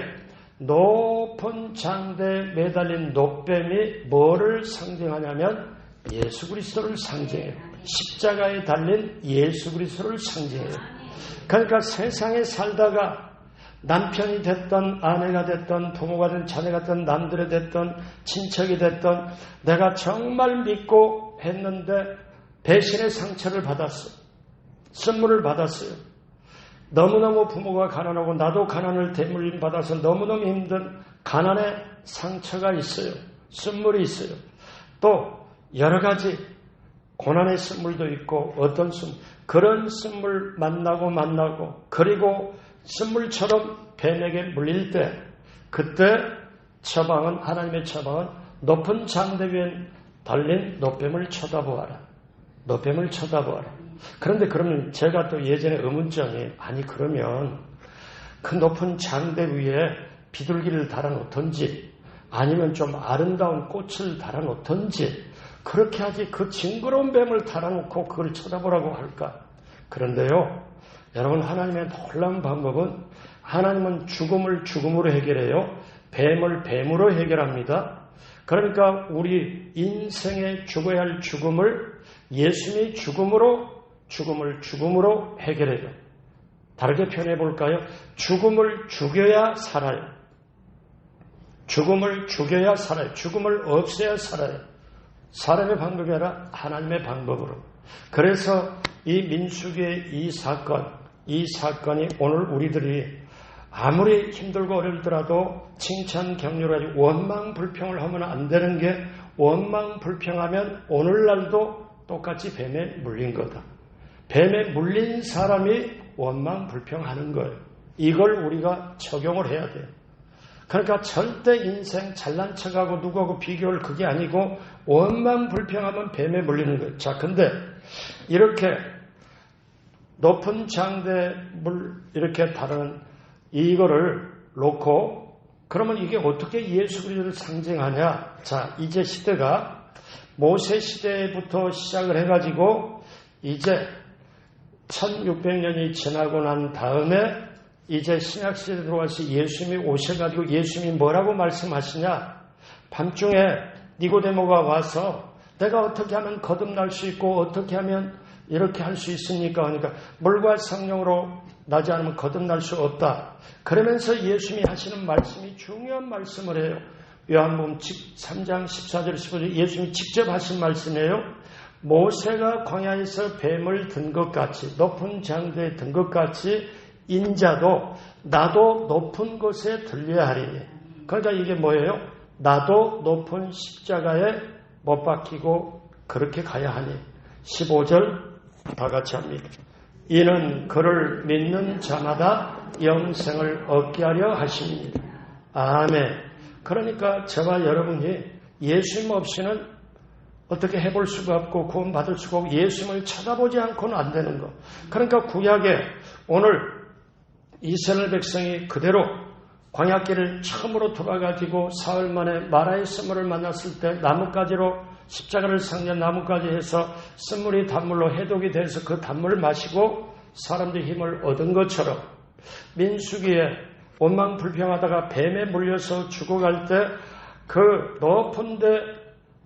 높은 장대에 매달린 노뱀이 뭐를 상징하냐면 예수 그리스도를 상징해요. 십자가에 달린 예수 그리스도를 상징해요. 그러니까 세상에 살다가 남편이 됐던 아내가 됐던 부모가 됐던 자녀가 됐던 남들이 됐던 친척이 됐던 내가 정말 믿고 했는데 배신의 상처를 받았어요. 선물을 받았어요. 너무너무 부모가 가난하고 나도 가난을 대물림 받아서 너무너무 힘든 가난의 상처가 있어요. 선물이 있어요. 또 여러 가지 고난의 선물도 있고 어떤 선물 그런 선물 만나고 그리고 선물처럼 뱀에게 물릴 때 그때 처방은 하나님의 처방은 높은 장대 위에 달린 노뱀을 쳐다보아라. 노뱀을 쳐다보아라. 그런데 그러면 제가 또 예전에 의문점이 그러면 그 높은 장대 위에 비둘기를 달아놓던지 아니면 좀 아름다운 꽃을 달아놓던지 그렇게 하지 그 징그러운 뱀을 달아놓고 그걸 쳐다보라고 할까? 그런데요. 여러분 하나님의 놀라운 방법은 하나님은 죽음을 죽음으로 해결해요. 뱀을 뱀으로 해결합니다. 그러니까 우리 인생에 죽어야 할 죽음을 예수님이 죽음을 죽음으로 해결해요. 다르게 표현해 볼까요? 죽음을 죽여야 살아요. 죽음을 죽여야 살아요. 죽음을 없애야 살아요. 사람의 방법이 아니라 하나님의 방법으로. 그래서 이 민수기의 이 사건이 오늘 우리들이 아무리 힘들고 어렵더라도 칭찬 격려를 가지고 원망불평을 하면 안 되는 게, 원망불평하면 오늘날도 똑같이 뱀에 물린 거다. 뱀에 물린 사람이 원망불평하는 거예요. 이걸 우리가 적용을 해야 돼요. 그러니까 절대 인생 잘난 척하고 누구하고 비교할 그게 아니고 원망불평하면 뱀에 물리는 거예요. 자, 근데 이렇게 높은 장대 이렇게 다루는 이거를 놓고 그러면 이게 어떻게 예수 그리스도를 상징하냐? 자, 이제 시대가 모세 시대부터 시작을 해가지고 이제 1600년이 지나고 난 다음에 이제 신약시대에 들어와서 예수님이 오셔가지고 예수님이 뭐라고 말씀하시냐? 밤중에 니고데모가 와서 내가 어떻게 하면 거듭날 수 있고 어떻게 하면 이렇게 할 수 있습니까? 그러니까 물과 성령으로 나지 않으면 거듭날 수 없다. 그러면서 예수님이 하시는 말씀이 중요한 말씀을 해요. 요한복음 3장 14절 15절 예수님이 직접 하신 말씀이에요. 모세가 광야에서 뱀을 든 것 같이, 높은 장대에 든 것 같이 인자도 나도 높은 곳에 들려야 하리니. 그러니까 이게 뭐예요? 나도 높은 십자가에 못 박히고 그렇게 가야 하니. 15절 다 같이 합니다. 이는 그를 믿는 자마다 영생을 얻게 하려 하십니다. 아멘. 그러니까 저와 여러분이 예수님 없이는 어떻게 해볼 수가 없고 구원받을 수가 없고 예수님을 쳐다보지 않고는 안 되는 거. 그러니까 구약에 오늘 이스라엘 백성이 그대로 광야길을 처음으로 돌아가지고 사흘 만에 마라의 쓴물을 만났을 때 나뭇가지로 십자가를 상징한 나뭇가지 해서 쓴물이 단물로 해독이 돼서 그 단물을 마시고 사람들이 힘을 얻은 것처럼 민수기에 원망불평하다가 뱀에 물려서 죽어갈 때 그 높은 데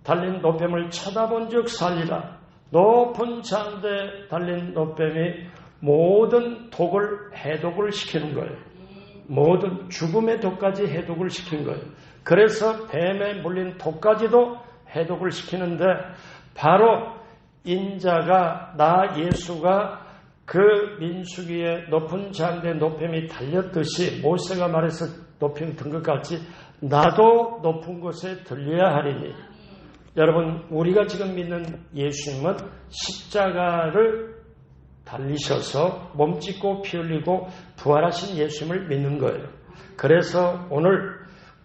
달린 노뱀을 쳐다본 즉 살리라. 높은 장대에 달린 노뱀이 모든 독을 해독을 시키는 거예요. 모든 죽음의 독까지 해독을 시킨 거예요. 그래서 뱀에 물린 독까지도 해독을 시키는데 바로 인자가 나 예수가 그 민수기에 높은 장대에 노뱀이 달렸듯이 모세가 말해서 높임 든 것 같이 나도 높은 곳에 들려야 하리니. 여러분 우리가 지금 믿는 예수님은 십자가를 달리셔서 몸짓고 피 흘리고 부활하신 예수님을 믿는 거예요. 그래서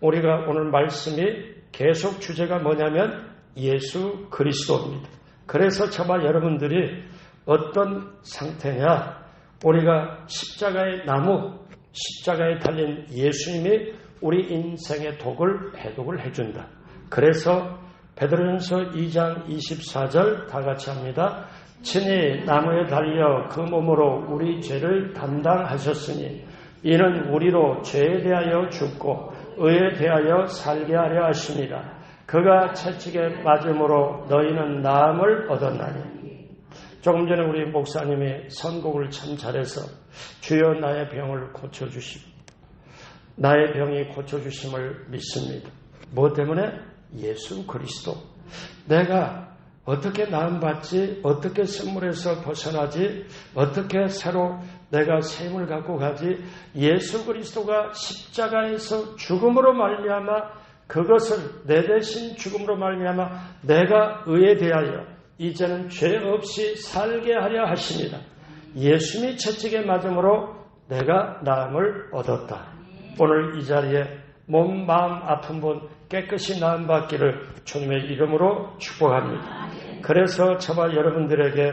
우리가 오늘 말씀이 계속 주제가 뭐냐면 예수 그리스도입니다. 그래서 저와 여러분들이 어떤 상태냐? 우리가 십자가의 나무, 십자가에 달린 예수님이 우리 인생의 독을 해독을 해준다. 그래서 베드로전서 2장 24절 다 같이 합니다. 친히 나무에 달려 그 몸으로 우리 죄를 담당하셨으니 이는 우리로 죄에 대하여 죽고 의에 대하여 살게 하려 하십니다. 그가 채찍에 맞음으로 너희는 나음을 얻었나니. 조금 전에 우리 목사님이 선곡을 참 잘해서 주여 나의 병을 고쳐주시고 나의 병이 고쳐주심을 믿습니다. 뭐 때문에? 예수 그리스도. 내가 어떻게 나음받지? 어떻게 선물에서 벗어나지? 어떻게 새로 내가 새 힘을 갖고 가지? 예수 그리스도가 십자가에서 죽음으로 말미암아 그것을 내 대신 죽음으로 말미암아 내가 의에 대하여 이제는 죄 없이 살게 하려 하십니다. 예수님이 채찍에 맞음으로 내가 나음을 얻었다. 오늘 이 자리에 몸, 마음 아픈 분 깨끗이 나음받기를 주님의 이름으로 축복합니다. 그래서 저와 여러분들에게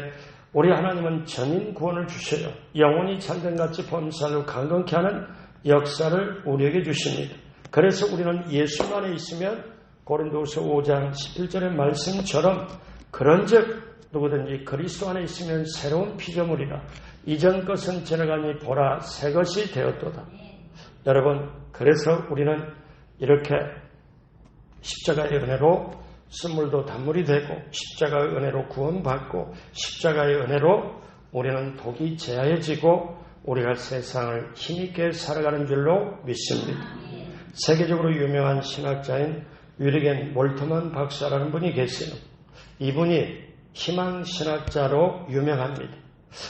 우리 하나님은 전인 구원을 주셔요. 영혼이 참된같이 범사로 강건케 하는 역사를 우리에게 주십니다. 그래서 우리는 예수 안에 있으면 고린도후서 5장 11절의 말씀처럼 그런즉 누구든지 그리스도 안에 있으면 새로운 피조물이라 이전 것은 지나가니 보라 새 것이 되었도다. 여러분 그래서 우리는 이렇게 십자가의 은혜로 쓴물도 단물이 되고 십자가의 은혜로 구원받고 십자가의 은혜로 우리는 독이 제하여지고 우리가 세상을 힘있게 살아가는 줄로 믿습니다. 세계적으로 유명한 신학자인 위르겐 몰트만 박사라는 분이 계세요. 이분이 희망신학자로 유명합니다.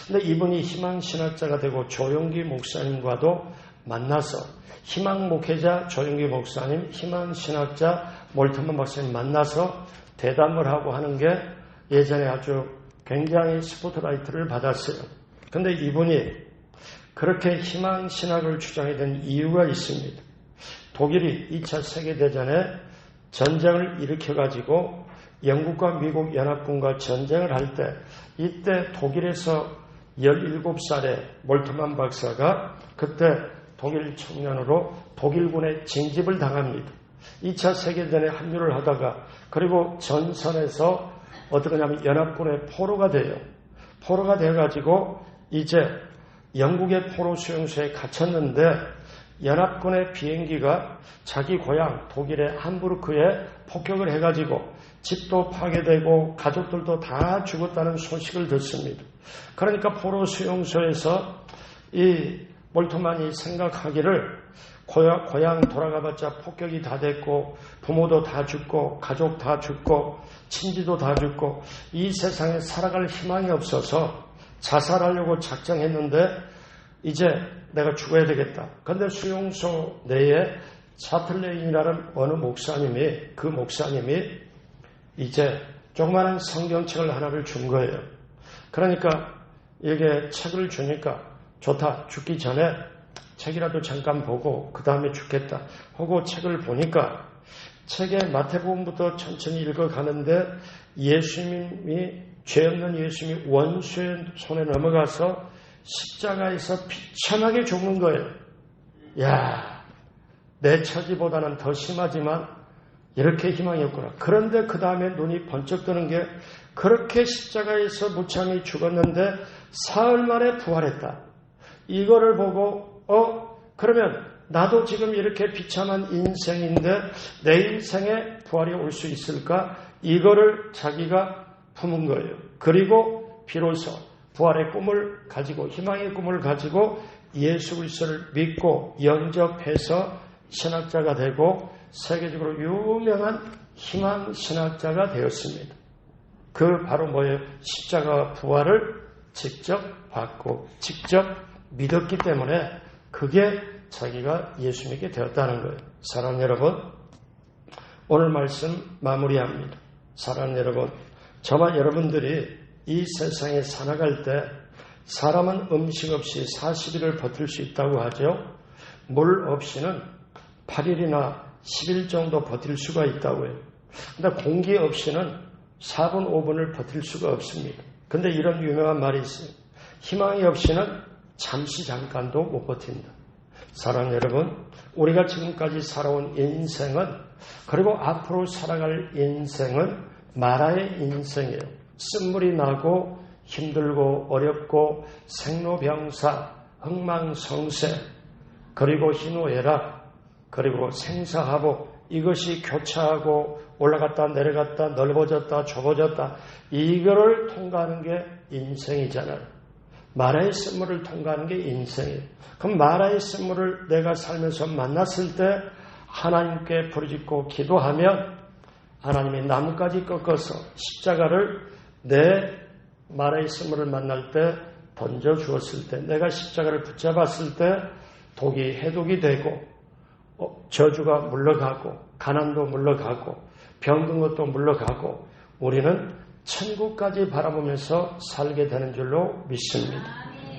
근데 이분이 희망신학자가 되고 조용기 목사님과도 만나서 희망목회자 조용기 목사님, 희망신학자 몰트만 박사님 만나서 대담을 하고 하는 게 예전에 아주 굉장히 스포트라이트를 받았어요. 근데 이분이 그렇게 희망신학을 주장하게 된 이유가 있습니다. 독일이 2차 세계대전에 전쟁을 일으켜가지고 영국과 미국 연합군과 전쟁을 할 때 이때 독일에서 17살의 몰트만 박사가 그때 독일 청년으로 독일군의 징집을 당합니다. 2차 세계대전에 합류를 하다가 그리고 전선에서 어떻게 하냐면 연합군의 포로가 돼요. 포로가 돼가지고 이제 영국의 포로 수용소에 갇혔는데 연합군의 비행기가 자기 고향 독일의 함부르크에 폭격을 해가지고 집도 파괴되고 가족들도 다 죽었다는 소식을 듣습니다. 그러니까 포로 수용소에서 이 몰트만이 생각하기를 고향 돌아가봤자 폭격이 다 됐고 부모도 다 죽고 가족 다 죽고 친지도 다 죽고 이 세상에 살아갈 희망이 없어서 자살하려고 작정했는데 이제 내가 죽어야 되겠다. 그런데 수용소 내에 차틀레인이라는 어느 목사님이 그 목사님이 이제 조그마한 성경책을 하나를 준 거예요. 그러니까 이게 책을 주니까 좋다. 죽기 전에 책이라도 잠깐 보고 그 다음에 죽겠다 하고 책을 보니까 책에 마태복음부터 천천히 읽어가는데 예수님이 죄 없는 예수님이 원수의 손에 넘어가서 십자가에서 비참하게 죽는 거예요. 야, 내 처지보다는 더 심하지만 이렇게 희망이 없구나. 그런데 그 다음에 눈이 번쩍 뜨는 게 그렇게 십자가에서 무참히 죽었는데 사흘 만에 부활했다. 이거를 보고 그러면 나도 지금 이렇게 비참한 인생인데 내 인생에 부활이 올 수 있을까? 이거를 자기가 품은 거예요. 그리고 비로소 부활의 꿈을 가지고 희망의 꿈을 가지고 예수 그리스도를 믿고 영접해서 신학자가 되고 세계적으로 유명한 희망 신학자가 되었습니다. 그 바로 뭐예요? 십자가 부활을 직접 받고 직접 믿었기 때문에 그게 자기가 예수님께 되었다는 거예요. 사랑하는 여러분, 오늘 말씀 마무리합니다. 사랑하는 여러분, 저와 여러분들이 이 세상에 살아갈 때 사람은 음식 없이 40일을 버틸 수 있다고 하죠. 물 없이는 8일이나 10일 정도 버틸 수가 있다고 해요. 근데 공기 없이는 4분, 5분을 버틸 수가 없습니다. 근데 이런 유명한 말이 있어요. 희망이 없이는 잠시 잠깐도 못 버틴다. 사랑하는 여러분, 우리가 지금까지 살아온 인생은 그리고 앞으로 살아갈 인생은 마라의 인생이에요. 쓴물이 나고 힘들고 어렵고 생로병사, 흥망성쇠, 그리고 희노애락, 그리고 생사하복, 이것이 교차하고 올라갔다 내려갔다 넓어졌다 좁아졌다, 이거를 통과하는 게 인생이잖아요. 마라의 쓴물을 통과하는 게 인생이에요. 그럼 마라의 쓴물을 내가 살면서 만났을 때 하나님께 부르짖고 기도하면 하나님이 나무까지 꺾어서 십자가를 내 마라의 쓴물을 만날 때 던져 주었을 때, 내가 십자가를 붙잡았을 때 독이 해독이 되고 저주가 물러가고 가난도 물러가고 병든 것도 물러가고 우리는 천국까지 바라보면서 살게 되는 줄로 믿습니다.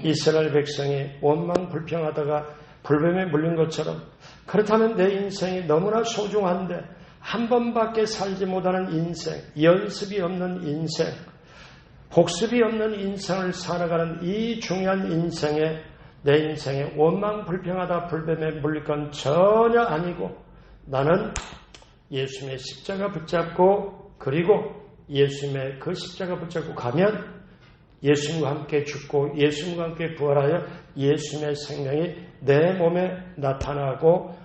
이스라엘 백성이 원망 불평하다가 불뱀에 물린 것처럼, 그렇다면 내 인생이 너무나 소중한데 한 번밖에 살지 못하는 인생, 연습이 없는 인생, 복습이 없는 인생을 살아가는 이 중요한 인생에 내 인생에 원망 불평하다 불뱀에 물릴 건 전혀 아니고 나는 예수님의 십자가 붙잡고 그리고 예수님의 그 십자가 붙잡고 가면 예수님과 함께 죽고 예수님과 함께 부활하여 예수님의 생명이 내 몸에 나타나고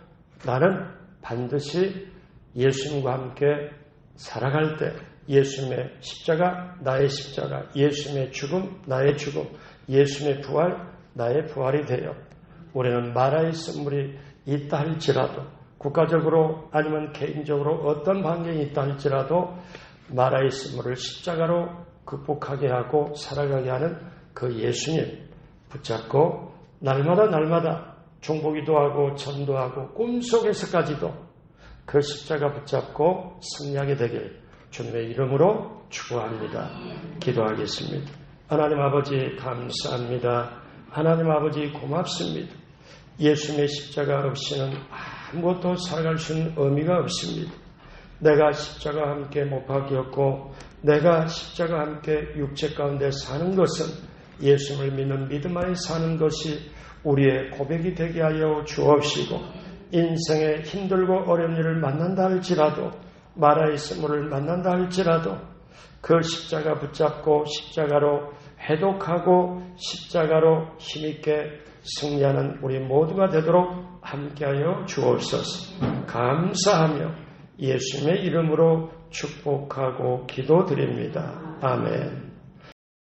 나는 반드시 예수님과 함께 살아갈 때 예수님의 십자가 나의 십자가, 예수님의 죽음 나의 죽음, 예수님의 부활 나의 부활이 되어 우리는 마라의 쓴물이 있다 할지라도 국가적으로 아니면 개인적으로 어떤 반경이 있다 할지라도 마라의 스물을 십자가로 극복하게 하고 살아가게 하는 그 예수님 붙잡고 날마다 중보기도 하고 전도하고 꿈속에서까지도 그 십자가 붙잡고 승리하게 되길 주님의 이름으로 축원합니다. 기도하겠습니다. 하나님 아버지 감사합니다. 하나님 아버지 고맙습니다. 예수님의 십자가 없이는 아무것도 살아갈 수 있는 의미가 없습니다. 내가 십자가와 함께 못 박혔고 내가 십자가와 함께 육체 가운데 사는 것은 예수님을 믿는 믿음 안에 사는 것이 우리의 고백이 되게 하여 주옵시고 인생에 힘들고 어려운 일을 만난다 할지라도 마라의 스물을 만난다 할지라도 그 십자가 붙잡고 십자가로 해독하고 십자가로 힘있게 승리하는 우리 모두가 되도록 함께하여 주옵소서. 감사하며 예수님의 이름으로 축복하고 기도드립니다. 아멘.